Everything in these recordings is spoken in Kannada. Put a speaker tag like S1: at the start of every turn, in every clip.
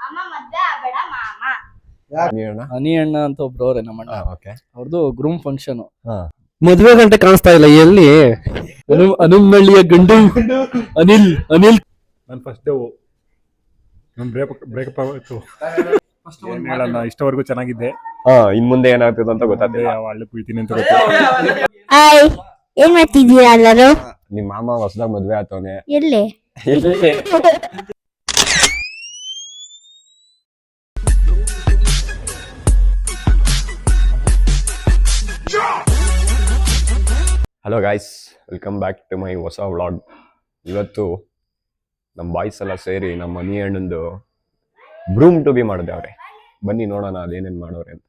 S1: ಅಮ್ಮ ಮದ್ವೆ ಆಗಬೇಡ ಮಾಮ.
S2: ಹನಿ ಅಣ್ಣ ಅಂತ ಒಬ್ರು ಅವ್ರೆ ನಮ್ಮ ಅಣ್ಣ. ಅವ್ರದ್ದು ಗ್ರೂಮ್ ಫಂಕ್ಷನ್.
S3: ಮದ್ವೆ ಗಂಟೆ ಕಾಣಿಸ್ತಾ ಇಲ್ಲ, ಎಲ್ಲಿ?
S2: ಹನುಮನಹಳ್ಳಿಯ ಗಂಡು ಅನಿಲ್.
S4: ನಾನು ಫಸ್ಟ್ ಡೇ ಬ್ರೇಕಪ್ ಆಗೋಯ್ತು. ಹೇಳೋಣ, ಇಷ್ಟವರೆಗೂ ಚೆನ್ನಾಗಿದ್ದೆ.
S5: ಇನ್ ಮುಂದೆ ಏನಾಗ್ತದೆ ಅಂತ ಗೊತ್ತಾಗ್ತದೆ.
S4: ಯಾವ ಹಳ್ಳಿ ಕುಯ್ತೀನಿ ಅಂತ ಗೊತ್ತಾಗ್ತದೆ.
S1: ಏನ್ ಮಾಡ್ತಿದ್ದೀರಾ ಎಲ್ಲರೂ?
S5: ನಿಮ್ ಮಾಮ ಹೊಸದಾಗ ಮದ್ವೆ ಆತವನೆ.
S1: ಎಲ್ಲಿ?
S5: Hello guys, welcome back to my ಹೊಸ ವ್ಲಾಗ್. ಇವತ್ತು ನಮ್ಮ ಬಾಯ್ಸ್ ಎಲ್ಲ ಸೇರಿ ನಮ್ಮ ಮನಿ ಅಣ್ಣಂದು ಬ್ರೂಮ್ ಟು ಬಿ ಮಾಡಿದೆ ಅವ್ರೆ. ಬನ್ನಿ ನೋಡೋಣ ಅದೇನೇನು ಮಾಡೋರೆ ಅಂತ.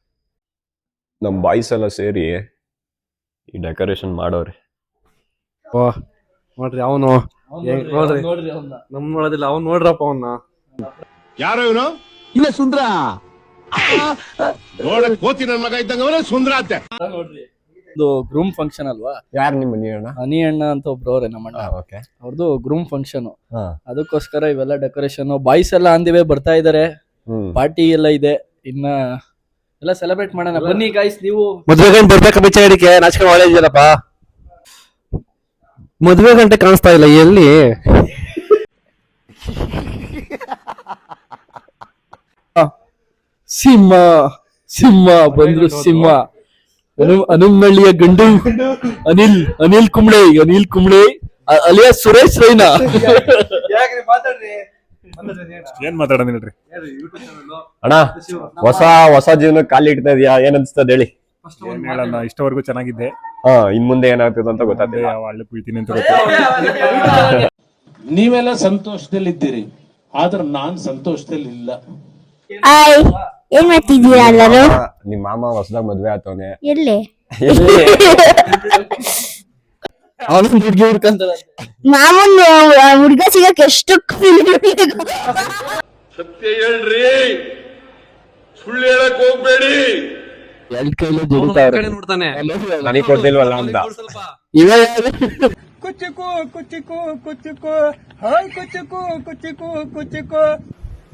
S5: ನಮ್ಮ ಬಾಯ್ಸ್ ಎಲ್ಲ ಸೇರಿ ಈ ಡೆಕೋರೇಷನ್ ಮಾಡೋರೆ.
S3: ನೋಡ್ರಿ ಅವನು ನೋಡ್ರಿ ನಮ್ ನೋಡೋದಿಲ್ಲ, ಅವ್ನು ನೋಡ್ರಪ್ಪ ಅವನ್ನ.
S6: ಯಾರೋ ಇವನು? ಇಲ್ಲ ಸುಂದ್ರ. ನೋಡಕ್ ಕೋತಿ ನನ್ನ ಮಗ ಇದ್ದಂಗ ಅವನೇ ಸುಂದ್ರ ಅಂತೆ.
S2: ಇದು ಗ್ರೂಮ್ ಫಂಕ್ಷನ್ ಅಲ್ವಾ?
S5: ಯಾರು ನಿಮ್ಮ ಮನಿ ಅಣ್ಣ?
S2: ಹನಿ ಅಣ್ಣ ಅಂತ ಒಬ್ರು ಅವ್ರೆ ನಮ್ಮ ಅಣ್ಣ. ಅವ್ರದ್ದು ಗ್ರೂಮ್ ಫಂಕ್ಷನ್. ಅದಕ್ಕೋಸ್ಕರ ಇವೆಲ್ಲ ಡೆಕೋರೇಷನ್. ಬಾಯ್ಸ್ ಎಲ್ಲ ಅಂದಿವೆ ಬರ್ತಾ ಇದಾರೆ, ಪಾರ್ಟಿ ಎಲ್ಲ ಇದೆ. ಇನ್ನ ಎಲ್ಲ ಸೆಲೆಬ್ರೇಟ್ ಮಾಡೋಣ ಬನ್ನಿ ಗಾಯ್ಸ್. ನೀವು
S3: ಮದ್ವೆ ಗಂಟೆ ಬರ್ಬೇಕ ಬಿಚ್ಚ ಹಿಡಿಕೆ ನಾಚಿಕೆ ಮಾಡಿದ್ಯಲ್ಲಪ್ಪ. ಮದ್ವೆ ಗಂಟೆ ಕಾಣಿಸ್ತಾ ಇಲ್ಲ, ಎಲ್ಲಿ?
S2: ಸಿಂಹ ಸಿಂಹ ಬಂದ್ರು, ಸಿಂಹ. ಹನುಮನಹಳ್ಳಿಯ ಗಂಡು ಅನಿಲ್ ಕುಂಬ್ಳೆ ಅಲಿಯಾ ಸುರೇಶ್ ರೈನಾ.
S4: ಏನ್ ಮಾತಾಡೋಣ ಹೇಳ್ರಿ
S5: ಅಣ್ಣ. ಹೊಸ ಜೀವನಕ್ಕೆ ಕಾಲಿ ಇಡ್ತಾ ಇದೀಯಾ, ಏನ್ ಅನ್ಸ್ತದ ಹೇಳಿ?
S4: ಹೇಳೋಣ, ಇಷ್ಟವರೆಗೂ ಚೆನ್ನಾಗಿದ್ದೆ.
S5: ಇನ್ ಮುಂದೆ ಏನಾಗ್ತದೆ ಅಂತ ಗೊತ್ತಾಗ್ತದೆ.
S4: ಯಾವ ಹಳ್ಳಿ ಕುಯ್ತೀನಿ ಅಂತ ಗೊತ್ತಾಗ್ತದೆ.
S7: ನೀವೆಲ್ಲ ಸಂತೋಷದಲ್ಲಿದ್ದೀರಿ, ಆದ್ರೆ ನಾನ್ ಸಂತೋಷದಲ್ಲಿ ಇಲ್ಲ.
S1: ಏನ್ ಮಾಡ್ತಿದ್ದೀರಾ ಎಲ್ಲರೂ?
S5: ನಿಮ್ ಮಾಮ ಹೊಸದಾಗ ಮದ್ವೆ ಆತವನೆ.
S1: ಎಲ್ಲಿ?
S2: ಅವನು ಹುಡುಗಿ ಹುಡ್ಕಂತಾರ.
S1: ಮಾಮೂನ್ ಹುಡ್ಗ ಸಿಗಕ್ಕೆ ಎಷ್ಟು
S6: ಸತ್ಯ ಹೇಳ್ರಿ, ಸುಳ್ಳು ಹೇಳಕ್ ಹೋಗ್ಬೇಡಿ.
S2: ಎಲ್ ಕೈಲೇ ದುಡಿತಾವ್ರೆ.
S3: ನೋಡ್ತಾನೆ,
S5: ನನಗ್ ಕೊಡ್ತಿಲ್ವಲ್ಲ ಅಂತ.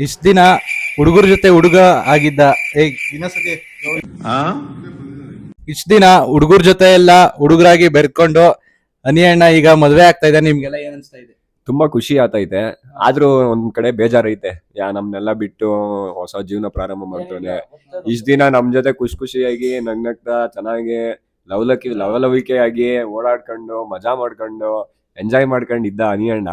S8: ಇಷ್ಟ ದಿನ ಹುಡುಗರ ಜೊತೆ ಹುಡುಗ ಆಗಿದ್ದ. ಇಷ್ಟ ದಿನ ಹುಡುಗರ ಜೊತೆ ಎಲ್ಲ ಹುಡುಗರಾಗಿ ಬೆರ್ಕೊಂಡು ಹನಿ ಅಣ್ಣ ಈಗ ಮದ್ವೆ ಆಗ್ತಾ ಇದೆ. ನಿಮ್ಗೆಲ್ಲ ಏನ್ ಅನ್ಸ್ತಾ ಇದೆ?
S5: ತುಂಬಾ ಖುಷಿ ಆತೈತೆ, ಆದ್ರೂ ಒಂದ್ ಕಡೆ ಬೇಜಾರೈತೆ. ನಮ್ನೆಲ್ಲ ಬಿಟ್ಟು ಹೊಸ ಜೀವನ ಪ್ರಾರಂಭ ಮಾಡ್ತಾನೆ. ಇಷ್ಟ ದಿನ ನಮ್ ಜೊತೆ ಖುಷಿಯಾಗಿ ನಗ್ನಗ್ತಾ ಚೆನ್ನಾಗಿ ಲವಲವಿಕೆಯಾಗಿ ಓಡಾಡ್ಕೊಂಡು ಮಜಾ ಮಾಡ್ಕೊಂಡು ಎಂಜಾಯ್ ಮಾಡ್ಕೊಂಡು ಇದ್ದ ಹನಿ ಅಣ್ಣ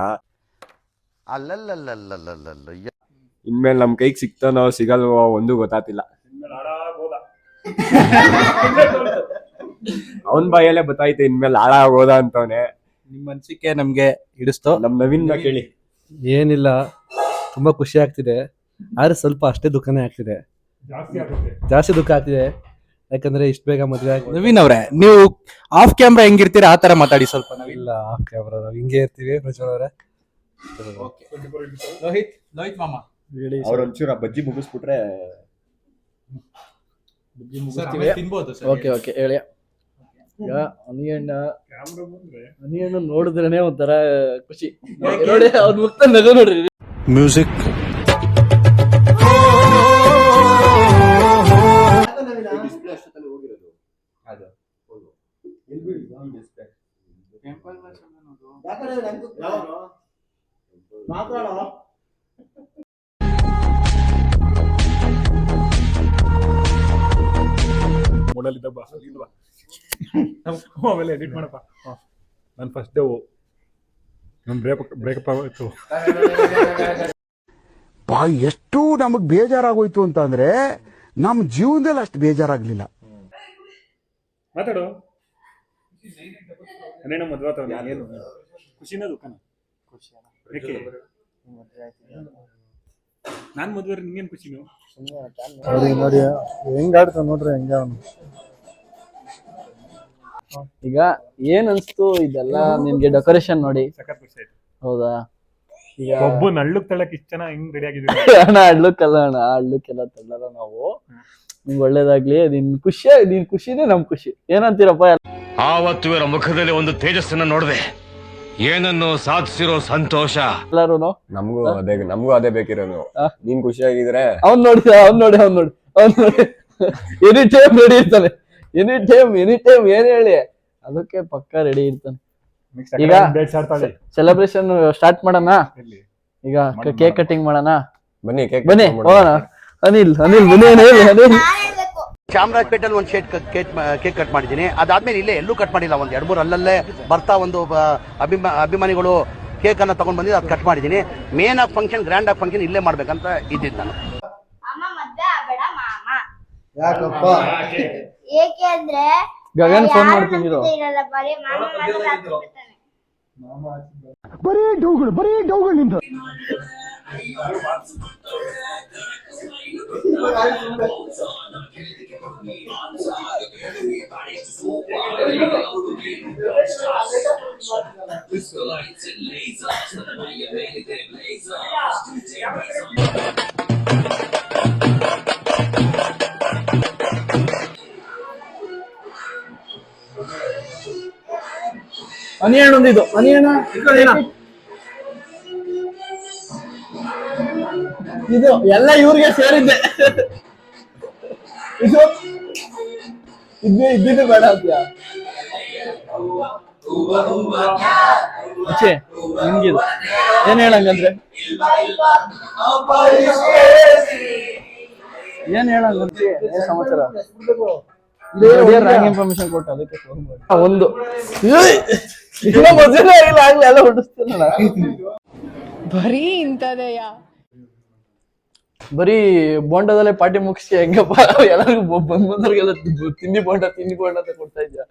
S5: ಇನ್ಮೇಲೆ ನಮ್ ಕೈಗೆ ಸಿಗ್ತಾನೋ ಸಿಗಲ್ವೋ ಒಂದು ಗೊತ್ತಾತಿಲ್ಲ. ಅವನ್ ಬಾಯಲ್ಲೇ ಗೊತ್ತಾಯ್ತು ಇನ್ಮೇಲೆ ಹಾಳಾಗೋದ ಅಂತವನೆ.
S8: ನಿಮ್ ಅನ್ಸಿಕೆ ನಮ್ಗೆ ಹಿಡಿಸ್ತು.
S5: ನಮ್ ನವೀನ್ ಕೇಳಿ.
S3: ಏನಿಲ್ಲ, ತುಂಬಾ ಖುಷಿ ಆಗ್ತಿದೆ, ಆದ್ರೆ ಸ್ವಲ್ಪ ಅಷ್ಟೇ ದುಃಖನೇ ಆಗ್ತಿದೆ. ಜಾಸ್ತಿ ದುಃಖ ಆಗ್ತಿದೆ, ಯಾಕಂದ್ರೆ ಇಷ್ಟ ಬೇಗ ಮದ್ವೆ ಆಗಿ.
S8: ನವೀನ್ ಅವ್ರೆ, ನೀವು ಆಫ್ ಕ್ಯಾಮ್ರಾ ಹೆಂಗಿರ್ತೀರಾ ಆ ತರ ಮಾತಾಡಿ ಸ್ವಲ್ಪ.
S3: ಇಲ್ಲ, ಆಫ್ ಕ್ಯಾಮ್ರಾ ಹಿಂಗೆ ಇರ್ತೀವಿ ಪ್ರಜ್ವಲ್ ಅವ್ರೆ.
S8: ಲೋಹಿತ್ ಮಾಮ
S5: ಅವ್ರ ಒಂಚೂರ ಬಜ್ಜಿ ಮುಗಿಸ್ಬಿಟ್ರೆ
S8: ತಿನ್ಬೋದು.
S2: ಓಕೆ ಹೇಳಿ. ಈಗ ಹನಿ ಅಣ್ಣ ನೋಡಿದ್ರೇನೆ ಒಂಥರ ಖುಷಿ. ನೋಡಿ ಅವ್ರ ಮುಕ್ತ ನಗು ನೋಡ್ರಿ.
S8: ಮ್ಯೂಸಿಕ್
S4: ಆಮೇಲೆ ಎಡಿಟ್ ಮಾಡಪ್ಪ. ನಾನು ಫಸ್ಟ್ ಡೇ ಬ್ರೇಕಪ್ ಆಗೋಯ್ತು.
S9: ಎಷ್ಟು ನಮಗ್ ಬೇಜಾರಾಗೋಯ್ತು ಅಂತ ಅಂದ್ರೆ ನಮ್ ಜೀವನದಲ್ಲಿ ಅಷ್ಟು ಬೇಜಾರಾಗ್ಲಿಲ್ಲ.
S4: ಮಾತಾಡು. ಅದೇನೋ ಮದ್ವೆ ಆತವನೆ, ಏನು ಖುಷಿನ ದುಃಖನ? ಯಾಕೆ ನಾನ್ ಮದ್ವೆ ನಿಂಗೇನ್ ಖುಷಿ? ನೀವು
S3: ನೋಡಿ ಹೆಂಗ ಆಡ್ತಾವ ನೋಡ್ರಿ, ಹೆಂಗ ಅವನು.
S2: ಈಗ ಏನ್ ಅನ್ಸ್ತು ಇದೆಲ್ಲ ನಿಮ್ಗೆ ಡೆಕೋರೇಷನ್ ನೋಡಿ?
S4: ಸಖತ್ ಖುಷಿ ಆಯ್ತು.
S2: ಹೌದಾ? ಈಗ
S4: ಒಬ್ಬ ನಳ್ಳುಕ್ ತಳ್ಳಕ್ ಇಷ್ಟ ಚೆನ್ನಾಗಿ ಹೆಂಗ್ ರೆಡಿ ಆಗಿದ್ವಿ
S2: ಅಣ್ಣ. ಹಳ್ಳಕ್ಕೆಲ್ಲ ತಳ್ಳಲ್ಲ ನಾವು. ನಿಮ್ಗೆ ಒಳ್ಳೇದಾಗ್ಲಿ. ನೀನ್ ಖುಷಿನೇ ನಮ್ ಖುಷಿ. ಏನಂತೀರಪ್ಪ?
S6: ಆವತ್ತು ಇವರ ಮುಖದಲ್ಲಿ ಒಂದು ತೇಜಸ್ಸನ್ನ ನೋಡಿದೆ, ಏನನ್ನು ಸಾಧಿಸಿರೋ ಸಂತೋಷ.
S2: ಎಲ್ಲಾರು
S5: ನಮಗೂ ಅದೇ ಬೇಕಿರೋದು. ನೀನ್ ಖುಷಿಯಾಗಿದ್ರೆ
S2: ಅವ್ನ್ ನೋಡಿ ಎನಿ ಟೈಮ್ ರೆಡಿ ಇರ್ತಾನೆ. ಎನಿ ಟೈಮ್ ಏನ್ ಹೇಳಿ ಅದಕ್ಕೆ ಪಕ್ಕ ರೆಡಿ ಇರ್ತಾನೆ. ಈಗ ಸೆಲೆಬ್ರೇಷನ್ ಸ್ಟಾರ್ಟ್ ಮಾಡೋಣ. ಈಗ ಕೇಕ್ ಕಟಿಂಗ್ ಮಾಡೋಣ.
S5: ಬನ್ನಿ
S2: ಹೋಗೋಣ. ಅನಿಲ್ ಬನ್ನಿ.
S10: ಚಾಮರಾಜಪೇಟೆಲ್ಲಿ ಒಂದು ಕೇಕ್ ಕಟ್ ಮಾಡಿದ್ದೀನಿ. ಅದಾದ್ಮೇಲೆ ಇಲ್ಲೇ ಎಲ್ಲೂ ಕಟ್ ಮಾಡಿಲ್ಲ. ಒಂದು 2-3 ಅಲ್ಲಲ್ಲೇ ಬರ್ತಾ ಒಂದು ಅಭಿಮಾನಿಗಳು ಕೇಕ್ ಅನ್ನ ತಗೊಂಡ್ ಬಂದಿದ್ದು, ಅದು ಕಟ್ ಮಾಡಿದ್ದೀನಿ. ಮೇನ್ ಆಗಿ ಫಂಕ್ಷನ್, ಗ್ರ್ಯಾಂಡ್ ಆಗಿ ಫಂಕ್ಷನ್ ಇಲ್ಲೇ ಮಾಡ್ಬೇಕಂತ ಇದ್ದಿದ್ದು ನಾನು.
S1: ಏಕೆಂದ್ರೆ
S2: ಗಗನ್ ಫೋನ್ ಮಾಡ್ತೀನಿ.
S9: ಬರೀ ಡೌಗಳು ನಿಂದು.
S2: ಅನಿಯಣ್ಣ ಒಂದಿದು. ಇದು ಎಲ್ಲ ಇವ್ರಿಗೆ ಸೇರಿದ್ದೆ. ಇದ್ದಿದ್ದು ಬೇಡ ಅಂತ್ಯಾ? ನಿಮ್ಗಿದು ಏನ್ ಹೇಳಂಗಂದ್ರೆ ಏನ್ ಸಮಾಚಾರ? ರಾಂಗ್ ಇನ್ಫಾರ್ಮೇಶನ್ ಕೊಟ್ಟ ಅದಕ್ಕೆ ಒಂದು ಮದುವೆ ಆಗಿಲ್ಲ, ಆಗ್ಲೇ ಎಲ್ಲ ಹೊಡಿಸ್ತೀನಲ್ಲ.
S11: ಬರೀ ಇಂಥದೆಯ
S2: ಬರೀ ಬೋಂಡದಲ್ಲೇ ಪಾರ್ಟಿ ಮುಗಿಸಿ ಹೆಂಗಪ್ಪ ಎಲ್ಲರಿಗೂ ಬಂದವ್ರಿಗೆಲ್ಲ ತಿಂಡಿ ಬೋಂಡ ಅಂತ ಕೊಡ್ತಾ ಇದ್ಯಾ?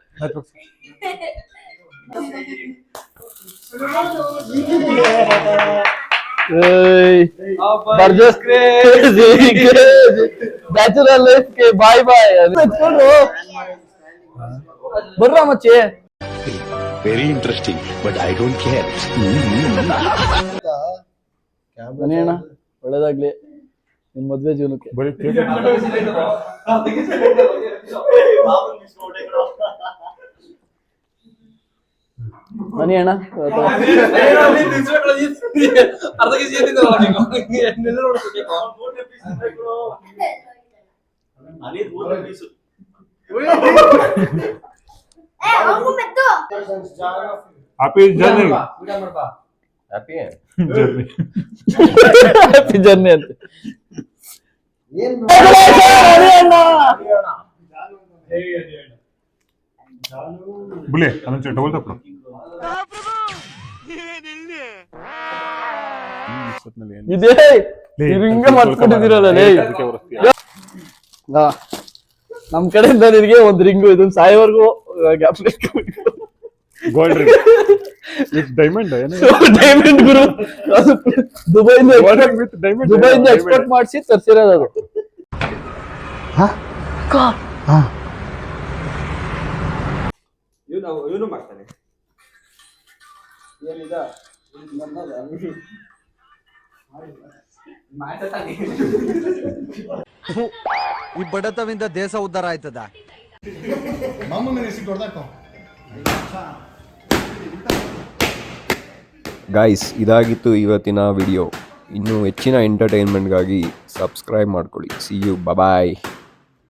S2: ಬ್ಯಾಚುಲರ್ ಲೈಫ್ಗೆ ಬಾಯ್ ಬರ್ರ ಮಚ್ಚಿ.
S6: Very interesting but I don't care.
S2: ಅಣ್ಣ ಒಳ್ಳೇದಾಗ್ಲಿ ನಿಮ್ ಮದ್ವೆ ಜೀವನಕ್ಕೆ. ಬನ್ನಿ ಅಣ್ಣ.
S4: Happy journey.
S2: ಹ್ಯಾಪಿ ಜರ್ನಿ ಅಂತ
S4: ಬುಲೆ ಅದೊಂದು ಡಬಲ್ ತಪ್ಪು.
S2: ಇದೇ ಹಿಂಗ ಮಾಡ್ಕೊಂಡಿದ್ದೀರಲ್ಲ. ನಮ್ ಕಡೆಯಿಂದ ನಿನಗೆ ಒಂದ್ ರಿಂಗು, ಇದೊಂದು ಸಾಯೋವರೆಗೂ
S4: gold ring with diamond.
S2: Diamond ಗುರು, ಅದು ದುಬೈಯಿಂದ ಎಕ್ಸ್ಪೋರ್ಟ್ ಮಾಡಿಸಿ ತರ್ಸಿರೋದು ಅದು.
S3: ಇವನು ಮಾಡ್ತಾನೆ.
S10: ಈ ಬಡತವಿಂದ ದೇಶ ಉದ್ಧಾರ ಆಯ್ತದ.
S5: ಗೈಸ್, ಇದಾಗಿತ್ತು ಇವತ್ತಿನ ವಿಡಿಯೋ. ಇನ್ನೂ ಹೆಚ್ಚಿನ ಎಂಟರ್ಟೈನ್ಮೆಂಟ್ಗಾಗಿ ಸಬ್ಸ್ಕ್ರೈಬ್ ಮಾಡ್ಕೊಳ್ಳಿ. See you, bye.